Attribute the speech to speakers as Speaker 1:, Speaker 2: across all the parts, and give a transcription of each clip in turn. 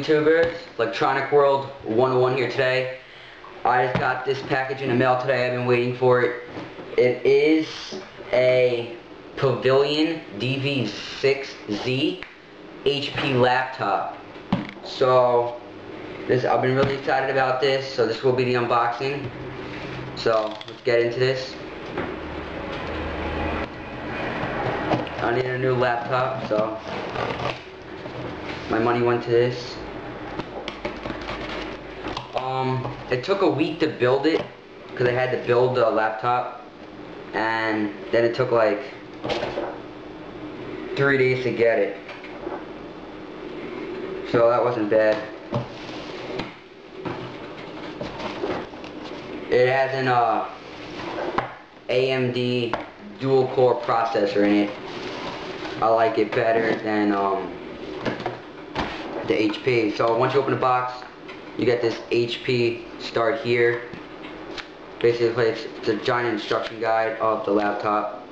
Speaker 1: YouTubers? Electronic World 101 here today. I just got this package in the mail today. I've been waiting for it. It is a Pavilion dv6z HP laptop. So I've been really excited about this. So this will be the unboxing. So let's get into this. I need a new laptop, so my money went to this. It took a week to build it because I had to build the laptop, and then it took like 3 days to get it. So that wasn't bad. It has an AMD dual core processor in it. I like it better than the HP. So once you open the box, you get this HP start here. Basically, it's a giant instruction guide of the laptop.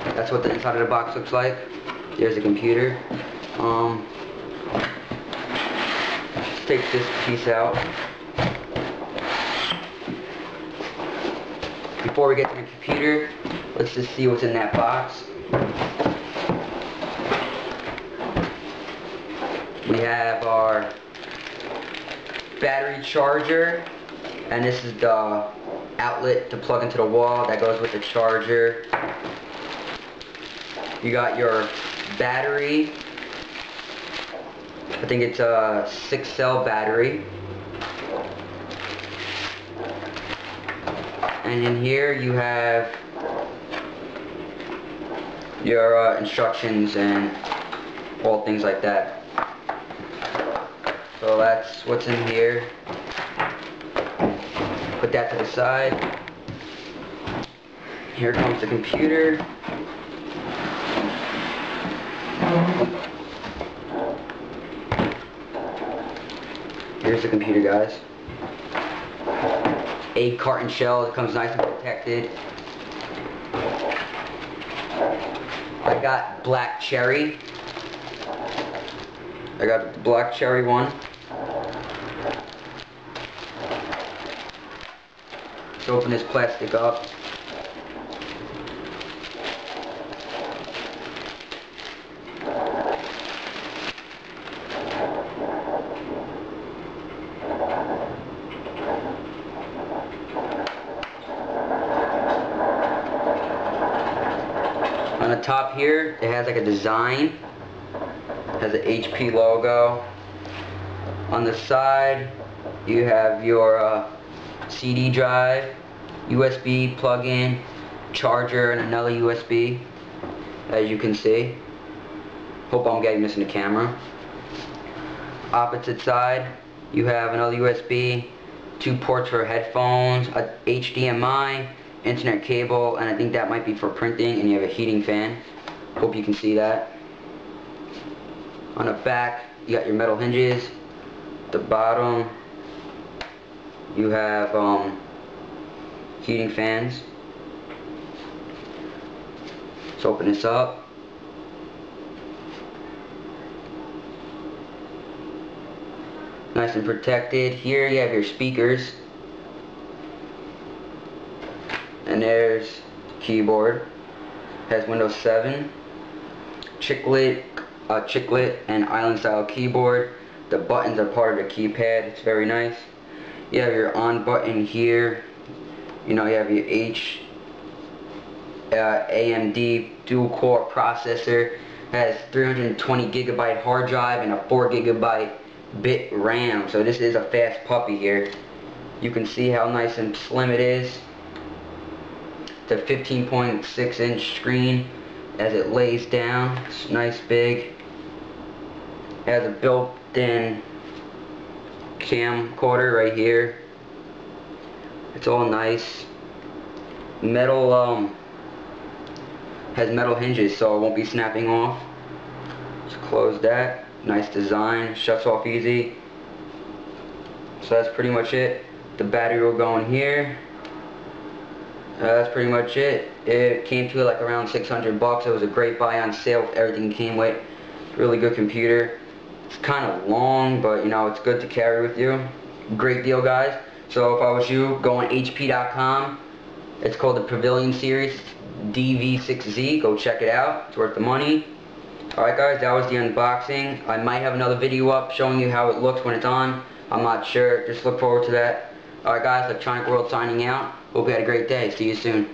Speaker 1: That's what the inside of the box looks like. There's a computer. Let's take this piece out. Before we get to the computer, let's just see what's in that box. We have our battery charger, and this is the outlet to plug into the wall that goes with the charger. You got your battery. I think it's a 6-cell battery. And in here you have your instructions and all things like that. So that's what's in here. Put that to the side. Here comes the computer. Here's the computer, guys. A carton shell that comes nice and protected. I got black cherry. I got the black cherry one. Let's open this plastic up. On the top here, it has like a design. It has an HP logo. On the side, you have your CD drive, USB plug-in, charger, and another USB, as you can see. Hope I'm getting this in the camera. Opposite side, you have another USB, 2 ports for headphones, a HDMI, internet cable, and I think that might be for printing, and you have a heating fan. Hope you can see that. On the back, you got your metal hinges. The bottom, you have heating fans. Let's open this up. Nice and protected. Here you have your speakers. And there's the keyboard. Has Windows 7. Chiclet and island style keyboard. The buttons are part of the keypad. It's very nice. You have your on button here. You know, you have your AMD dual core processor. Has 320 gigabyte hard drive and a 4 gigabyte bit RAM. So this is a fast puppy here. You can see how nice and slim it is. It's a 15.6 inch screen as it lays down. It's nice big. It has a built-in camcorder right here. It's all nice. Metal, has metal hinges so it won't be snapping off. Just close that. Nice design. Shuts off easy. So that's pretty much it. The battery will go in here. That's pretty much it. It came to like around $600. It was a great buy on sale. Everything came with. Really good computer. It's kind of long, but you know, it's good to carry with you. Great deal, guys. So if I was you, go on HP.com. It's called the Pavilion series, dv6z. Go check it out. It's worth the money. Alright guys, that was the unboxing. I might have another video up showing you how it looks when it's on. I'm not sure. Just look forward to that. Alright guys, Electronic World signing out. Hope you had a great day. See you soon.